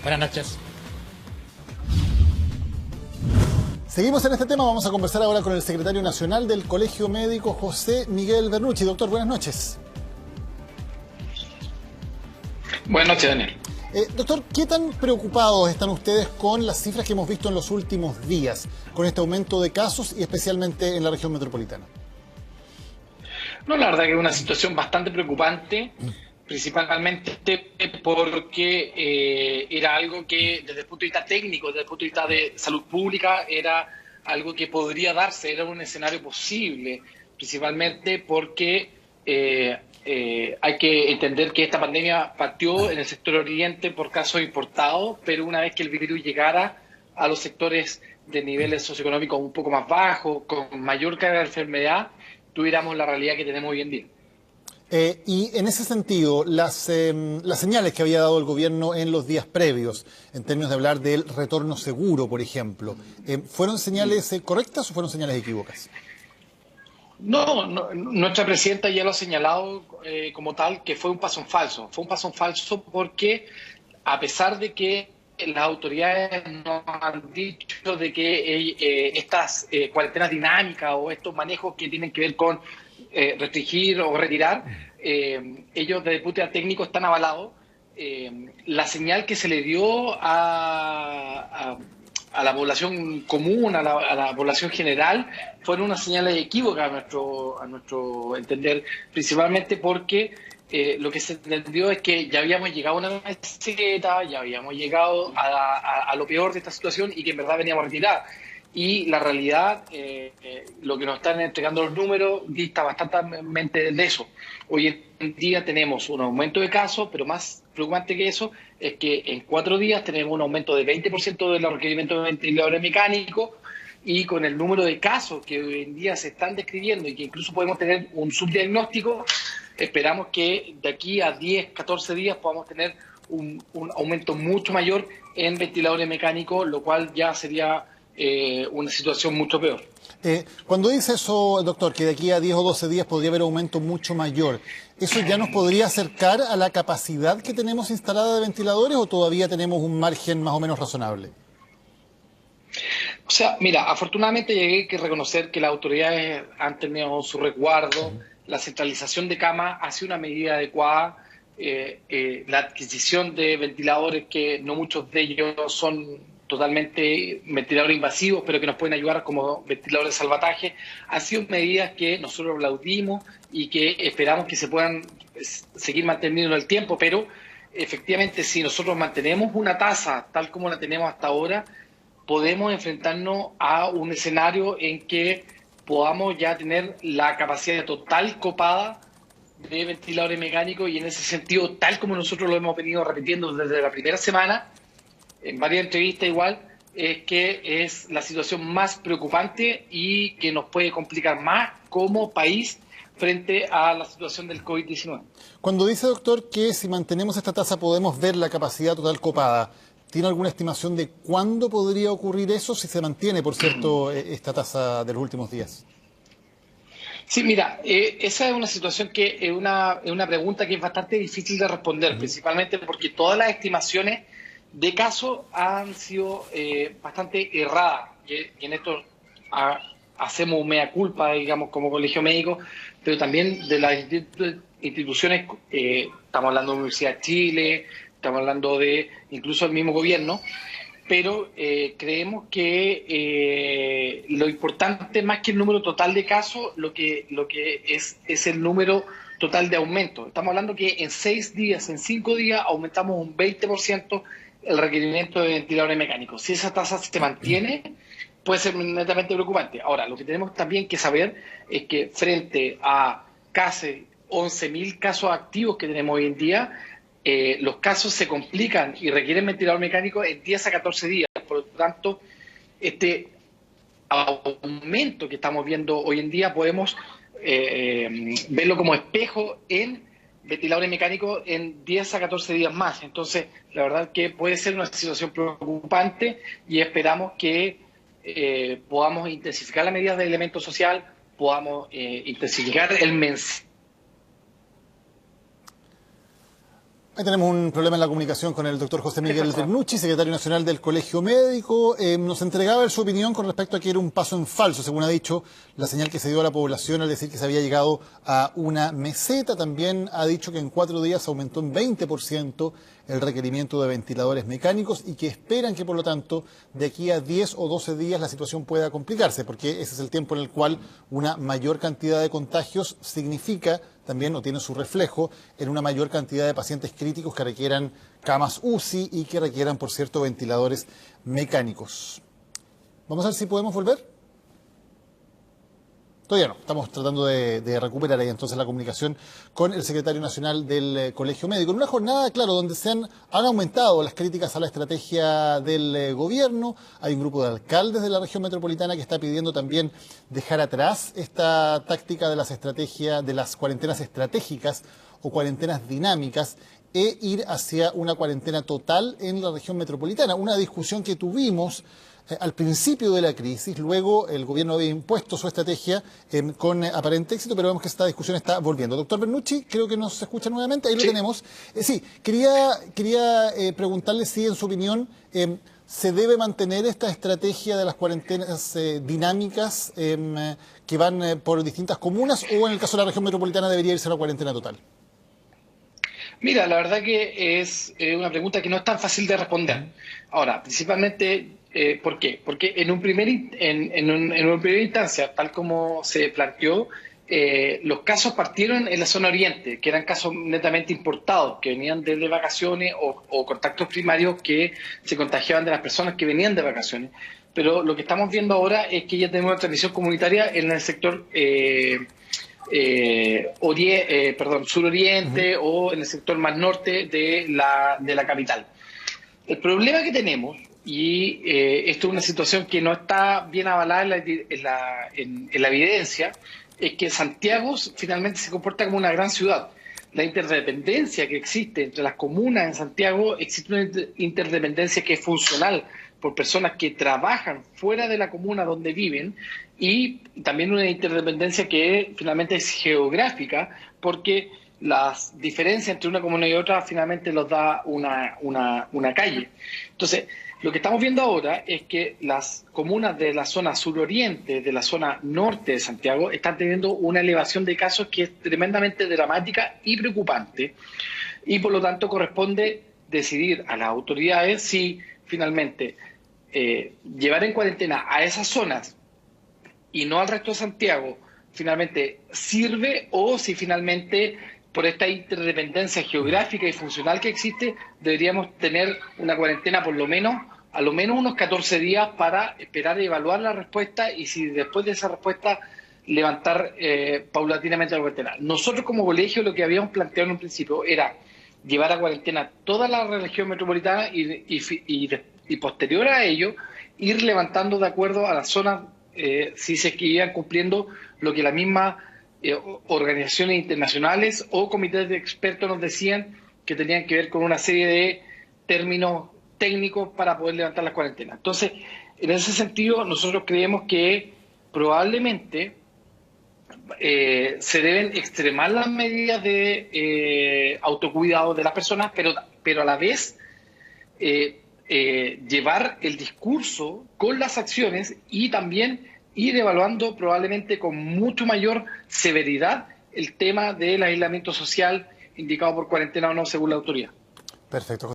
Buenas noches. Seguimos en este tema, vamos a conversar ahora con el secretario nacional del Colegio Médico, José Miguel Bernucci. Doctor, buenas noches. Buenas noches, Daniel. Doctor, ¿qué tan preocupados están ustedes con las cifras que hemos visto en los últimos días, con este aumento de casos y especialmente en la región metropolitana? No, la verdad que es una situación bastante preocupante, principalmente porque era algo que desde el punto de vista técnico, desde el punto de vista de salud pública, era algo que podría darse, era un escenario posible, principalmente porque hay que entender que esta pandemia partió en el sector oriente por casos importados, pero una vez que el virus llegara a los sectores de niveles socioeconómicos un poco más bajos, con mayor carga de enfermedad, tuviéramos la realidad que tenemos hoy en día. Y en ese sentido, las señales que había dado el gobierno en los días previos, en términos de hablar del retorno seguro, por ejemplo, ¿fueron señales correctas o fueron señales equívocas? No, nuestra presidenta ya lo ha señalado como tal, que fue un paso en falso. Fue un paso en falso porque, a pesar de que las autoridades nos han dicho de que estas cuarentenas dinámicas o estos manejos que tienen que ver con restringir o retirar, ellos desde el punto de vista técnico están avalados. La señal que se le dio a la población común, a la población general, fueron unas señales equívocas a nuestro entender, principalmente porque lo que se entendió es que ya habíamos llegado a una meseta, ya habíamos llegado a lo peor de esta situación y que en verdad veníamos a retirar. Y la realidad, lo que nos están entregando los números, dista bastante de eso. Hoy en día tenemos un aumento de casos, pero más preocupante que eso es que en 4 días tenemos un aumento de 20% de los requerimientos de ventiladores mecánicos, y con el número de casos que hoy en día se están describiendo y que incluso podemos tener un subdiagnóstico, esperamos que de aquí a 10, 14 días podamos tener un aumento mucho mayor en ventiladores mecánicos, lo cual ya sería una situación mucho peor. Cuando dice eso, doctor, que de aquí a 10 o 12 días podría haber aumento mucho mayor, ¿eso ya nos podría acercar a la capacidad que tenemos instalada de ventiladores o todavía tenemos un margen más o menos razonable? O sea, mira, afortunadamente hay que reconocer que las autoridades han tenido su resguardo, la centralización de camas ha sido una medida adecuada, la adquisición de ventiladores, que no muchos de ellos son totalmente ventiladores invasivos, pero que nos pueden ayudar como ventiladores de salvataje, han sido medidas que nosotros aplaudimos y que esperamos que se puedan seguir manteniendo en el tiempo, pero efectivamente si nosotros mantenemos una tasa tal como la tenemos hasta ahora, podemos enfrentarnos a un escenario en que podamos ya tener la capacidad total copada de ventiladores mecánicos, y en ese sentido, tal como nosotros lo hemos venido repitiendo desde la primera semana, en varias entrevistas igual, es que es la situación más preocupante y que nos puede complicar más como país frente a la situación del COVID-19. Cuando dice, doctor, que si mantenemos esta tasa podemos ver la capacidad total copada, ¿tiene alguna estimación de cuándo podría ocurrir eso si se mantiene, por cierto, esta tasa de los últimos días? Sí, mira, esa es una situación que es una pregunta que es bastante difícil de responder, principalmente porque todas las estimaciones de casos han sido bastante erradas, y en esto hacemos mea culpa, digamos, como colegio médico, pero también de las instituciones, estamos hablando de la Universidad de Chile, estamos hablando de incluso el mismo gobierno, pero creemos que lo importante, más que el número total de casos, lo que es el número total de aumento. Estamos hablando que en 6 días, en 5 días, aumentamos un 20% el requerimiento de ventiladores mecánicos. Si esa tasa se mantiene, puede ser netamente preocupante. Ahora, lo que tenemos también que saber es que frente a casi 11.000 casos activos que tenemos hoy en día, los casos se complican y requieren ventilador mecánico en 10 a 14 días. Por lo tanto, este aumento que estamos viendo hoy en día podemos verlo como espejo en ventiladores mecánicos en 10 a 14 días más. Entonces, la verdad que puede ser una situación preocupante y esperamos que podamos intensificar las medidas de elemento social, podamos intensificar el mensaje. Ahí tenemos un problema en la comunicación con el doctor José Miguel Bernucci, secretario nacional del Colegio Médico. Nos entregaba su opinión con respecto a que era un paso en falso, según ha dicho, la señal que se dio a la población al decir que se había llegado a una meseta. También ha dicho que en 4 días aumentó en 20% el requerimiento de ventiladores mecánicos y que esperan que, por lo tanto, de aquí a 10 o 12 días la situación pueda complicarse, porque ese es el tiempo en el cual una mayor cantidad de contagios significa también, o tiene su reflejo, en una mayor cantidad de pacientes críticos que requieran camas UCI y que requieran, por cierto, ventiladores mecánicos. Vamos a ver si podemos volver. Todavía no, estamos tratando de recuperar ahí entonces la comunicación con el secretario nacional del Colegio Médico. En una jornada, claro, donde han aumentado las críticas a la estrategia del gobierno. Hay un grupo de alcaldes de la región metropolitana que está pidiendo también dejar atrás esta táctica de las estrategias, de las cuarentenas estratégicas o cuarentenas dinámicas e ir hacia una cuarentena total en la región metropolitana. Una discusión que tuvimos al principio de la crisis, luego el gobierno había impuesto su estrategia con aparente éxito, pero vemos que esta discusión está volviendo. Doctor Bernucci, creo que nos escucha nuevamente, ahí lo tenemos. Sí, quería preguntarle si en su opinión se debe mantener esta estrategia de las cuarentenas dinámicas que van por distintas comunas, o en el caso de la región metropolitana debería irse a la cuarentena total. Mira, la verdad que es una pregunta que no es tan fácil de responder. Ahora, principalmente, ¿por qué? Porque en una primera instancia, tal como se planteó, los casos partieron en la zona oriente, que eran casos netamente importados, que venían de vacaciones o contactos primarios que se contagiaban de las personas que venían de vacaciones. Pero lo que estamos viendo ahora es que ya tenemos una transmisión comunitaria en el sector suroriente o en el sector más norte de la capital. El problema que tenemos, y esto es una situación que no está bien avalada en la evidencia, es que Santiago finalmente se comporta como una gran ciudad. La interdependencia que existe entre las comunas en Santiago, existe una interdependencia que es funcional por personas que trabajan fuera de la comuna donde viven, y también una interdependencia que finalmente es geográfica, porque las diferencias entre una comuna y otra finalmente los da una calle. Entonces, lo que estamos viendo ahora es que las comunas de la zona suroriente, de la zona norte de Santiago, están teniendo una elevación de casos que es tremendamente dramática y preocupante, y por lo tanto corresponde decidir a las autoridades si finalmente llevar en cuarentena a esas zonas y no al resto de Santiago finalmente sirve, o si finalmente por esta interdependencia geográfica y funcional que existe deberíamos tener una cuarentena por lo menos, a lo menos unos 14 días para esperar y evaluar la respuesta, y si después de esa respuesta levantar paulatinamente la cuarentena. Nosotros como colegio lo que habíamos planteado en un principio era llevar a cuarentena toda la región metropolitana y posterior a ello ir levantando de acuerdo a las zonas si se iban cumpliendo lo que las mismas organizaciones internacionales o comités de expertos nos decían, que tenían que ver con una serie de términos técnicos para poder levantar las cuarentenas. Entonces, en ese sentido, nosotros creemos que probablemente se deben extremar las medidas de autocuidado de las personas, pero a la vez llevar el discurso con las acciones, y también ir evaluando probablemente con mucho mayor severidad el tema del aislamiento social indicado por cuarentena o no según la autoridad. Perfecto.